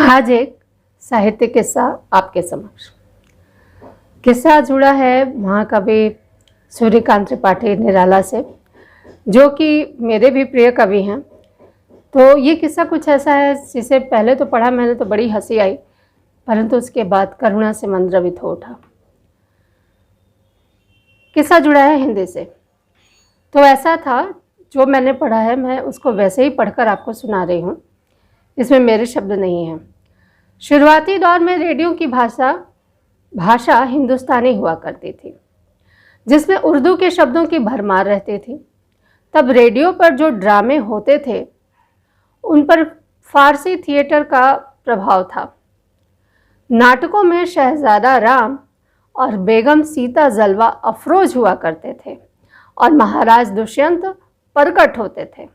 आज एक साहित्य किस्सा आपके समक्ष। किस्सा जुड़ा है महाकवि सूर्यकांत त्रिपाठी निराला से, जो कि मेरे भी प्रिय कवि हैं। तो ये किस्सा कुछ ऐसा है जिसे पहले तो पढ़ा मैंने तो बड़ी हंसी आई, परंतु उसके बाद करुणा से मन द्रवित हो उठा। किस्सा जुड़ा है हिंदी से। तो ऐसा था, जो मैंने पढ़ा है मैं उसको वैसे ही पढ़कर आपको सुना रही हूँ, इसमें मेरे शब्द नहीं हैं। शुरुआती दौर में रेडियो की भाषा हिंदुस्तानी हुआ करती थी, जिसमें उर्दू के शब्दों की भरमार रहती थी। तब रेडियो पर जो ड्रामे होते थे उन पर फारसी थिएटर का प्रभाव था। नाटकों में शहजादा राम और बेगम सीता जलवा अफरोज हुआ करते थे और महाराज दुष्यंत प्रकट होते थे।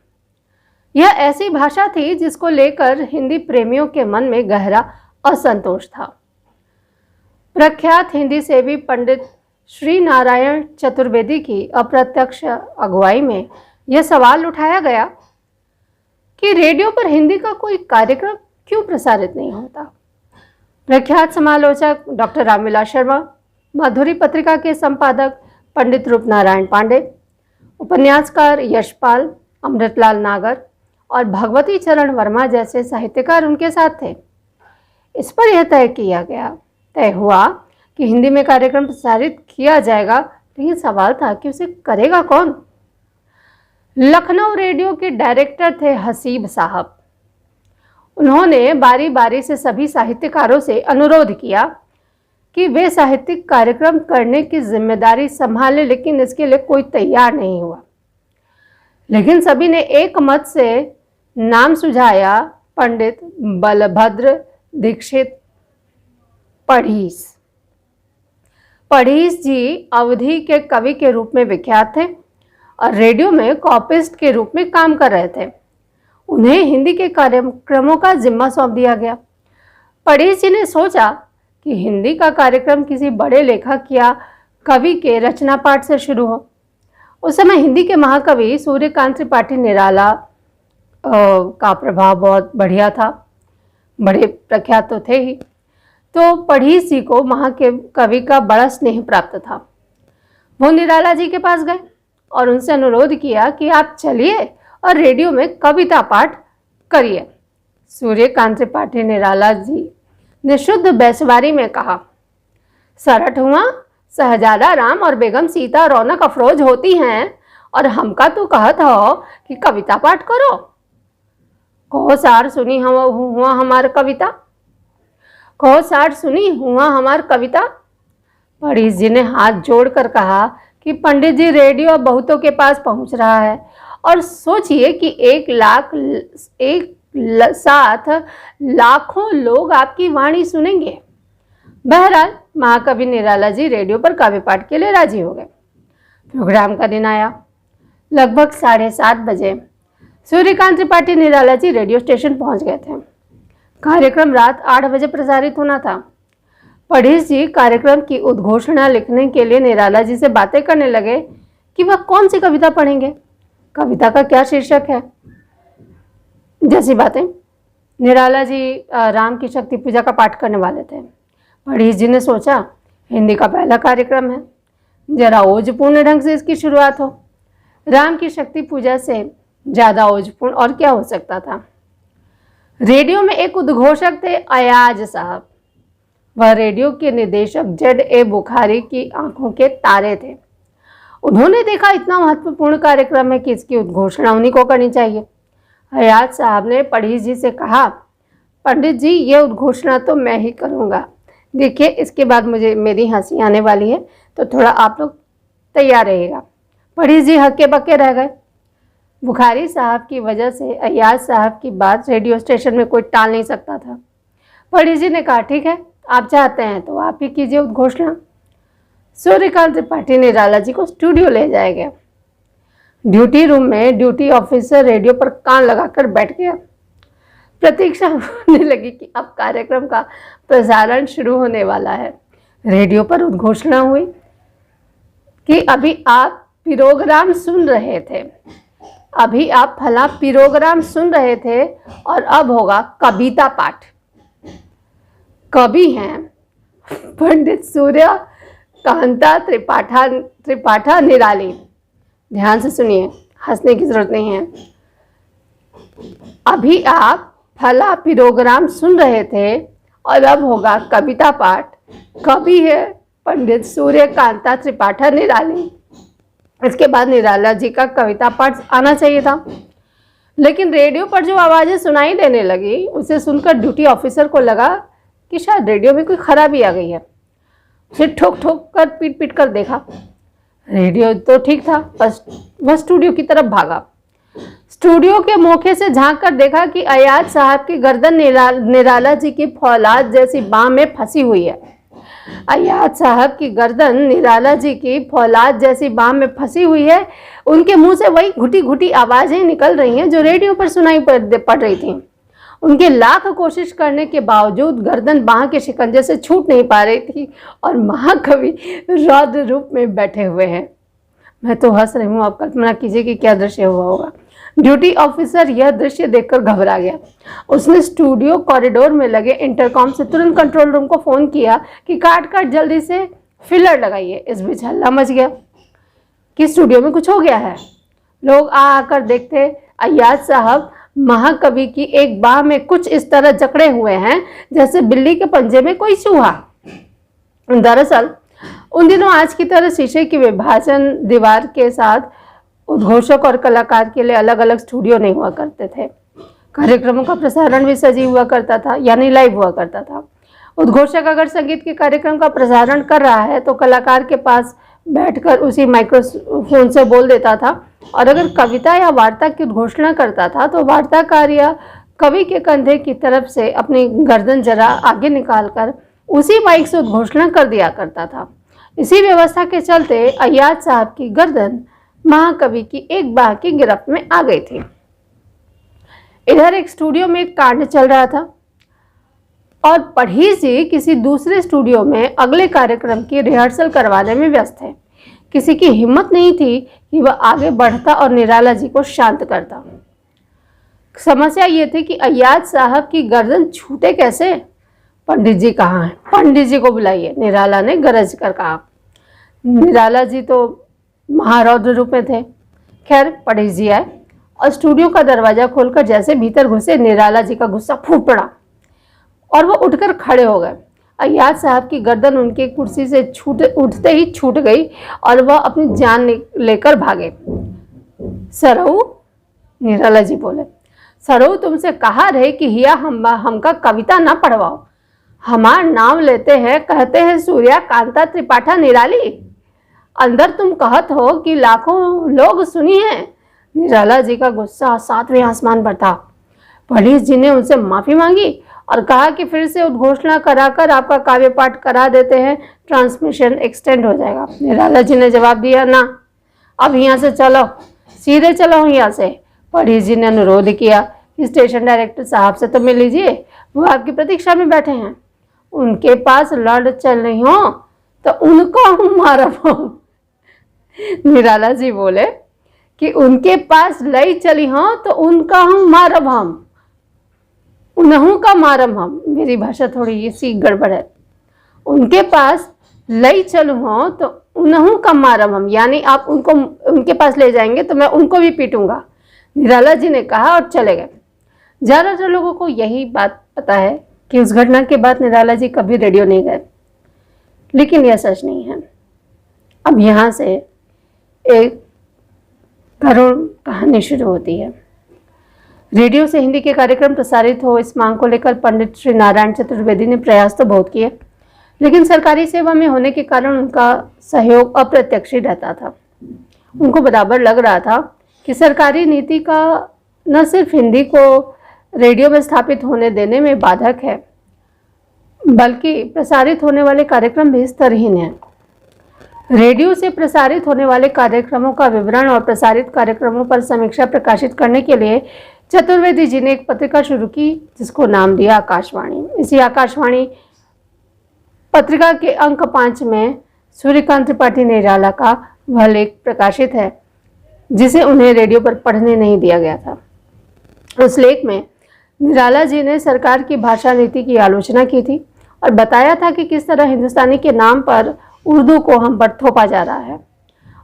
यह ऐसी भाषा थी जिसको लेकर हिंदी प्रेमियों के मन में गहरा असंतोष था। प्रख्यात हिंदी सेवी पंडित श्री नारायण चतुर्वेदी की अप्रत्यक्ष अगुवाई में यह सवाल उठाया गया कि रेडियो पर हिंदी का कोई कार्यक्रम क्यों प्रसारित नहीं होता। प्रख्यात समालोचक डॉक्टर रामविलास शर्मा, माधुरी पत्रिका के संपादक पंडित रूपनारायण पांडे, उपन्यासकार यशपाल, अमृतलाल नागर और भगवती चरण वर्मा जैसे साहित्यकार उनके साथ थे। इस पर यह तय हुआ कि हिंदी में कार्यक्रम प्रसारित किया जाएगा, लेकिन सवाल था कि उसे करेगा कौन। लखनऊ रेडियो के डायरेक्टर थे हसीब साहब। उन्होंने बारी बारी से सभी साहित्यकारों से अनुरोध किया कि वे साहित्यिक कार्यक्रम करने की जिम्मेदारी संभालें, लेकिन इसके लिए कोई तैयार नहीं हुआ। लेकिन सभी ने एक मत से नाम सुझाया पंडित बलभद्र दीक्षित पढ़ीस जी अवधि के कवि के रूप में विख्यात थे और रेडियो में कॉपिस्ट के रूप में काम कर रहे थे। उन्हें हिंदी के कार्यक्रमों का जिम्मा सौंप दिया गया। पढ़ीस जी ने सोचा कि हिंदी का कार्यक्रम किसी बड़े लेखक या कवि के रचना पाठ से शुरू हो। उस समय हिंदी के महाकवि सूर्यकांत त्रिपाठी निराला का प्रभाव बहुत बढ़िया था, बड़े प्रख्यात तो थे ही। तो पढ़ीस जी को महाकवि का बड़ा स्नेह प्राप्त था। वो निराला जी के पास गए और उनसे अनुरोध किया कि आप चलिए और रेडियो में कविता पाठ करिए। सूर्यकांत त्रिपाठी निराला जी ने शुद्ध बैसवारी में कहा, सरठ हुआ शहजादा राम और बेगम सीता रौनक अफरोज होती हैं और हमका तो कहत हो कि कविता पाठ करो। कहो सार सुनी हुआ हमार कविता, कहो सार सुनी हुआ हमार कविता। पढ़ीस जी ने हाथ जोड़कर कहा कि पंडित जी, रेडियो बहुतों के पास पहुंच रहा है और सोचिए कि एक साथ लाखों लोग आपकी वाणी सुनेंगे। बहरहाल महाकवि निराला जी रेडियो पर काव्य पाठ के लिए राजी हो गए। प्रोग्राम का दिन आया। लगभग 7:30 बजे सूर्यकांत त्रिपाठी निराला जी रेडियो स्टेशन पहुंच गए थे। कार्यक्रम रात 8 बजे प्रसारित होना था। पढ़ीस जी कार्यक्रम की उद्घोषणा लिखने के लिए निराला जी से बातें करने लगे कि वह कौन सी कविता पढ़ेंगे, कविता का क्या शीर्षक है, जैसी बातें। निराला जी राम की शक्ति पूजा का पाठ करने वाले थे। पढ़ीस जी ने सोचा, हिंदी का पहला कार्यक्रम है, जरा ओजपूर्ण ढंग से इसकी शुरुआत हो। राम की शक्ति पूजा से ज़्यादा ओजपूर्ण और क्या हो सकता था। रेडियो में एक उद्घोषक थे अयाज साहब। वह रेडियो के निदेशक Z.A. बुखारी की आंखों के तारे थे। उन्होंने देखा इतना महत्वपूर्ण कार्यक्रम है कि इसकी उद्घोषणा उन्हीं को करनी चाहिए। अयाज साहब ने पढ़ीस जी से कहा, पंडित जी, ये उद्घोषणा तो मैं ही करूँगा। देखिए, इसके बाद मेरी हंसी आने वाली है, तो थोड़ा आप लोग तैयार रहिएगा। पढ़ीस जी हक्के बक्के रह गए। बुखारी साहब की वजह से अयाज साहब की बात रेडियो स्टेशन में कोई टाल नहीं सकता था। पढ़ीस जी ने कहा, ठीक है, आप चाहते हैं तो आप ही कीजिए उद्घोषणा। सूर्यकांत त्रिपाठी निराला जी को स्टूडियो ले जाया गया। ड्यूटी रूम में ड्यूटी ऑफिसर रेडियो पर कान लगाकर बैठ गया। प्रतीक्षा होने लगी कि अब कार्यक्रम का प्रसारण शुरू होने वाला है। रेडियो पर उद्घोषणा हुई कि अभी आप प्रोग्राम सुन रहे थे, अभी आप फला प्रोग्राम सुन रहे थे और अब होगा कविता पाठ। कवि हैं पंडित सूर्य कांता त्रिपाठा निराली। ध्यान से सुनिए, हंसने की जरूरत नहीं है। अभी आप फला प्रोग्राम सुन रहे थे और अब होगा कविता पाठ। कवि है पंडित सूर्य कांता त्रिपाठा निराली। इसके बाद निराला जी का कविता पाठ आना चाहिए था, लेकिन रेडियो पर जो आवाज़ें सुनाई देने लगी उसे सुनकर ड्यूटी ऑफिसर को लगा कि शायद रेडियो में कोई खराबी आ गई है। उसे ठोक ठोक कर पीट पीट कर देखा, रेडियो तो ठीक था, बस वह स्टूडियो की तरफ भागा। स्टूडियो के मोखे से झांक कर देखा कि अयाज साहब की गर्दन निराला जी की फौलाद जैसी बाह में फंसी हुई है। अयाज साहब की गर्दन निराला जी की फौलाद जैसी बाह में फंसी हुई है। उनके मुंह से वही घुटी घुटी आवाजें निकल रही हैं जो रेडियो पर सुनाई पड़ रही थी। उनके लाख कोशिश करने के बावजूद गर्दन बाह के शिकंजे से छूट नहीं पा रही थी और महाकवि रौद्र रूप में बैठे हुए हैं। मैं तो हंस रही हूँ, आप कल्पना कीजिए कि क्या दृश्य हुआ होगा। ड्यूटी ऑफिसर यह दृश्य देखकर घबरा गया। उसने स्टूडियो कॉरिडोर में लगे इंटरकॉम से तुरंत कंट्रोल रूम को फोन किया कि काट जल्दी से फिलर लगाइए। इस बीच हल्ला मच गया कि स्टूडियो में कुछ हो गया है। लोग आकर देखते अय्याज साहब महाकवि की एक बाह में कुछ इस तरह जकड़े हुए हैं जैसे बिल्ली के पंजे में कोई चूहा। दरअसल उन दिनों आज की तरह शीशे की विभाजन दीवार के साथ उद्घोषक और कलाकार के लिए अलग अलग स्टूडियो नहीं हुआ करते थे। कार्यक्रमों का प्रसारण भी सजीव हुआ करता था, यानी लाइव हुआ करता था। उद्घोषक अगर संगीत के कार्यक्रम का प्रसारण कर रहा है तो कलाकार के पास बैठकर उसी माइक्रोफोन से बोल देता था, और अगर कविता या वार्ता की उद्घोषणा करता था तो वार्ताकार या कवि के कंधे की तरफ से अपनी गर्दन जरा आगे निकालकर उसी माइक से उद्घोषणा कर दिया करता था। इसी व्यवस्था के चलते अय्याज साहब की गर्दन महाकवि की एक बाह की गिरफ्त में आ गई थी। इधर एक स्टूडियो में एक कांड चल रहा था और पढ़ी जी किसी दूसरे स्टूडियो में अगले कार्यक्रम की रिहर्सल करवाने में व्यस्त है। किसी की हिम्मत नहीं थी कि वह आगे बढ़ता और निराला जी को शांत करता। समस्या ये थी कि अय्याज साहब की गर्दन छूटे कैसे। पंडित जी कहाँ हैं? पंडित जी को बुलाइए, निराला ने गरज कर कहा। निराला जी तो महारौद्र रूप में थे। खैर पंडित जी आए और स्टूडियो का दरवाजा खोलकर जैसे भीतर घुसे, निराला जी का गुस्सा फूट पड़ा और वो उठकर खड़े हो गए। अय्याज साहब की गर्दन उनकी कुर्सी से उठते ही छूट गई और वह अपनी जान लेकर भागे। सरऊ, निराला जी बोले, सरऊ तुमसे कहा रहे कि हिया हमका कविता ना पढ़वाओ। हमार नाम लेते हैं, कहते हैं सूर्या कांता त्रिपाठा निराली। अंदर तुम कहत हो कि लाखों लोग सुनी हैं। निराला जी का गुस्सा सातवें आसमान पर था। पुलिस जी ने उनसे माफी मांगी और कहा कि फिर से उद्घोषणा कराकर आपका काव्य पाठ करा देते हैं, ट्रांसमिशन एक्सटेंड हो जाएगा। निराला जी ने जवाब दिया, ना, अब यहाँ से चलो, सीधे चलो यहाँ से। पुलिस जी ने अनुरोध किया कि स्टेशन डायरेक्टर साहब से तो मिल लीजिए, वो आपकी प्रतीक्षा में बैठे हैं। उनके पास लड़ चल रही हो तो उनको हम मारब। निराला जी बोले कि उनके पास लई चली हो तो उनका हम मारब, हम उन्हों का मारम हम। मेरी भाषा थोड़ी सी गड़बड़ है। उनके पास लई चलू हो तो उन्हों का मारम हम, यानी आप उनको उनके पास ले जाएंगे तो मैं उनको भी पीटूंगा। निराला जी ने कहा और चले गए। ज़्यादातर लोगों को यही बात पता है कि उस घटना के बाद निराला जी कभी रेडियो नहीं गए, लेकिन यह सच नहीं है। अब यहाँ से एक करुण कहानी शुरू होती है। रेडियो से हिंदी के कार्यक्रम प्रसारित हो, इस मांग को लेकर पंडित श्री नारायण चतुर्वेदी ने प्रयास तो बहुत किए, लेकिन सरकारी सेवा में होने के कारण उनका सहयोग अप्रत्यक्ष ही रहता था। उनको बराबर लग रहा था कि सरकारी नीति का न सिर्फ हिंदी को रेडियो में स्थापित होने देने में बाधक है, बल्कि प्रसारित होने वाले कार्यक्रम भी स्तरहीन हैं। रेडियो से प्रसारित होने वाले कार्यक्रमों का विवरण और प्रसारित कार्यक्रमों पर समीक्षा प्रकाशित करने के लिए चतुर्वेदी जी ने एक पत्रिका शुरू की, जिसको नाम दिया आकाशवाणी। इसी आकाशवाणी पत्रिका के अंक 5 में सूर्यकांत त्रिपाठी निराला का वह लेख प्रकाशित है जिसे उन्हें रेडियो पर पढ़ने नहीं दिया गया था। उस लेख में निराला जी ने सरकार की भाषा नीति की आलोचना की थी और बताया था कि किस तरह हिंदुस्तानी के नाम पर उर्दू को हम पर थोपा जा रहा है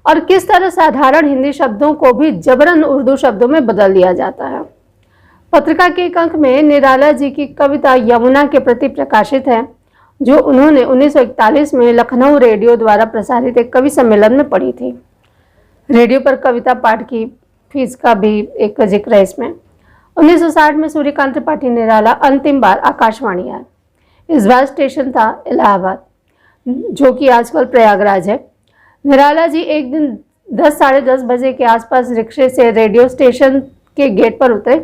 और किस तरह साधारण हिंदी शब्दों को भी जबरन उर्दू शब्दों में बदल दिया जाता है। पत्रिका के एक अंक में निराला जी की कविता यमुना के प्रति प्रकाशित है, जो उन्होंने 1941 में लखनऊ रेडियो द्वारा प्रसारित एक कवि सम्मेलन में पढ़ी थी। रेडियो पर कविता पाठ की फीस का भी एक जिक्र है इसमें। 1960 में सूर्यकांत त्रिपाठी निराला अंतिम बार आकाशवाणी आए। इस बार स्टेशन था इलाहाबाद, जो कि आजकल प्रयागराज है। निराला जी एक दिन 10 साढ़े 10 बजे के आसपास रिक्शे से रेडियो स्टेशन के गेट पर उतरे।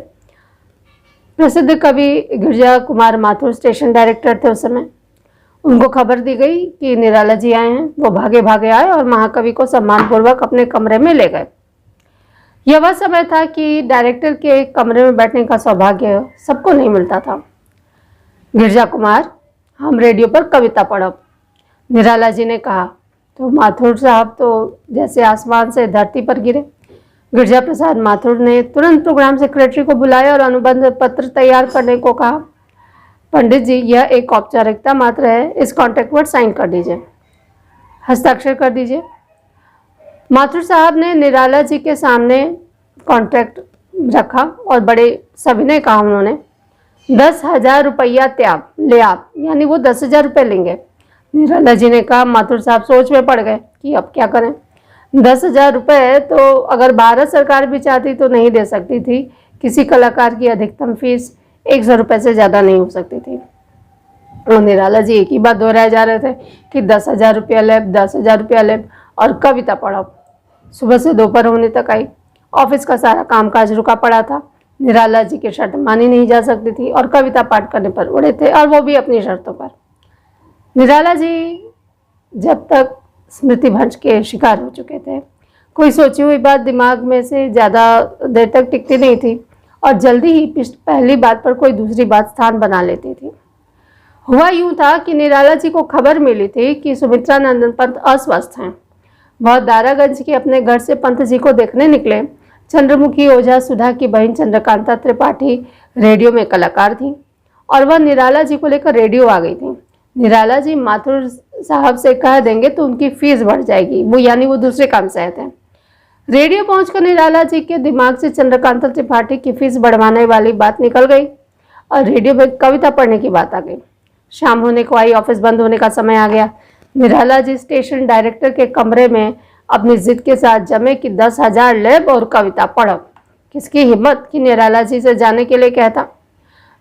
प्रसिद्ध कवि गिरजा कुमार माथुर स्टेशन डायरेक्टर थे उस समय। उनको खबर दी गई कि निराला जी आए हैं। वो भागे भागे आए और महाकवि को सम्मानपूर्वक अपने कमरे में ले गए। यह वह समय था कि डायरेक्टर के कमरे में बैठने का सौभाग्य सबको नहीं मिलता था। गिरजा कुमार, हम रेडियो पर कविता पढ़ो, निराला जी ने कहा। तो माथुर साहब तो जैसे आसमान से धरती पर गिरे। गिरजा प्रसाद माथुर ने तुरंत प्रोग्राम सेक्रेटरी को बुलाया और अनुबंध पत्र तैयार करने को कहा। पंडित जी, यह एक औपचारिकता मात्र है, इस कॉन्ट्रैक्ट पर साइन कर दीजिए, हस्ताक्षर कर दीजिए। माथुर साहब ने निराला जी के सामने कॉन्ट्रैक्ट रखा और बड़े सविनय कहा उन्होंने, 10,000 रुपया त्याग ले आप, यानी वो 10,000 रुपये लेंगे। निराला जी ने कहा। माथुर साहब सोच में पड़ गए कि अब क्या करें। 10,000 रुपये तो अगर भारत सरकार भी चाहती तो नहीं दे सकती थी। किसी कलाकार की अधिकतम फीस 100 रुपये से ज़्यादा नहीं हो सकती थी। और निराला जी एक ही बात दोहराए जा रहे थे कि 10,000 रुपया ले, 10,000 रुपया ले और कविता पढ़ाओ। सुबह से दोपहर होने तक आई। ऑफिस का सारा कामकाज रुका पड़ा था। निराला जी की शर्त मानी नहीं जा सकती थी और कविता पाठ करने पर उड़े थे, और वो भी अपनी शर्तों पर। निराला जी जब तक स्मृति भंज के शिकार हो चुके थे, कोई सोची हुई बात दिमाग में से ज़्यादा देर तक टिकती नहीं थी और जल्दी ही पहली बात पर कोई दूसरी बात स्थान बना लेती थी। हुआ यूं था कि निराला जी को खबर मिली थी कि सुमित्रा नंदन पंत अस्वस्थ हैं। वह दारागंज के अपने घर से पंत जी को देखने निकले। चंद्रमुखी ओझा सुधा की बहन चंद्रकांता त्रिपाठी रेडियो में कलाकार थी और वह निराला जी को लेकर रेडियो आ गई थी। निराला जी माथुर साहब से कह देंगे तो उनकी फीस बढ़ जाएगी, वो दूसरे काम से आए थे। रेडियो पहुंचकर निराला जी के दिमाग से चंद्रकांता त्रिपाठी की फीस बढ़वाने वाली बात निकल गई और रेडियो में कविता पढ़ने की बात आ गई। शाम होने को आई, ऑफिस बंद होने का समय आ गया। निराला जी स्टेशन डायरेक्टर के कमरे में अपनी जिद के साथ जमे कि 10,000 लेब और कविता पढ़ो। किसकी हिम्मत कि निराला जी से जाने के लिए कहता।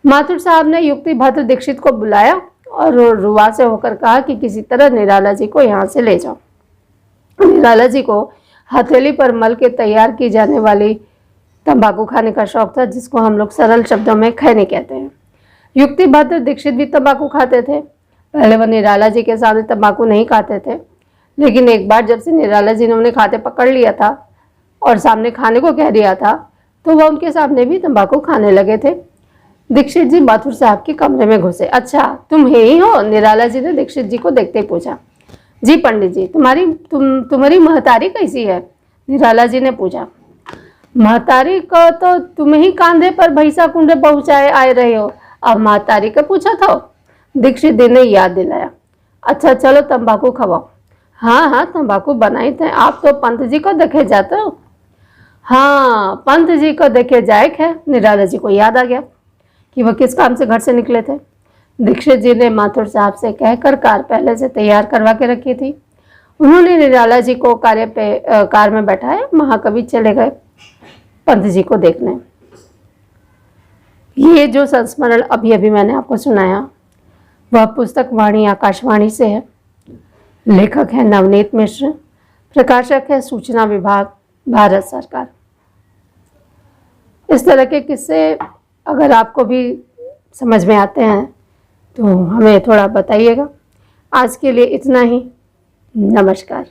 माथुर साहब ने युक्ति भद्र दीक्षित को बुलाया और रुआ से होकर कहा कि किसी तरह निराला जी को यहाँ से ले जाओ। निराला जी को हथेली पर मल के तैयार की जाने वाली तंबाकू खाने का शौक था, जिसको हम लोग सरल शब्दों में खैनी कहते हैं। युक्ति भद्र दीक्षित भी तंबाकू खाते थे। पहले वह निराला जी के सामने तंबाकू नहीं खाते थे, लेकिन एक बार जब से निराला जी ने उन्हें खाते पकड़ लिया था और सामने खाने को कह दिया था, तो वह उनके सामने भी तंबाकू खाने लगे थे। दीक्षित जी माथुर साहब के कमरे में घुसे। अच्छा, तुम ही हो? निराला जी ने दीक्षित जी को देखते ही पूछा। जी पंडित जी, तुम्हारी महतारी कैसी है? निराला जी ने पूछा। महतारी को तो तुम ही कांधे पर भैंसा कुंडे पहुंचाए आए रहे हो, अब महतारी का पूछा था? दीक्षित जी ने याद दिलाया। अच्छा चलो तंबाकू खवाओ। हाँ हाँ, तंबाकू बनाई थे। आप तो पंत जी को देखे जाते हो। हाँ, पंत जी को देखे जाए है। निराला जी को याद आ गया कि वह किस काम से घर से निकले थे। दीक्षित जी ने माथुर साहब से कहकर कार पहले से तैयार करवा के रखी थी। उन्होंने निराला जी को कार में बैठाया। महाकवि चले गए पंत जी को देखने। ये जो संस्मरण अभी अभी मैंने आपको सुनाया, वह पुस्तक वाणी आकाशवाणी से है। लेखक है नवनीत मिश्र, प्रकाशक है सूचना विभाग, भारत सरकार। इस तरह के किस्से अगर आपको भी समझ में आते हैं तो हमें थोड़ा बताइएगा। आज के लिए इतना ही। नमस्कार।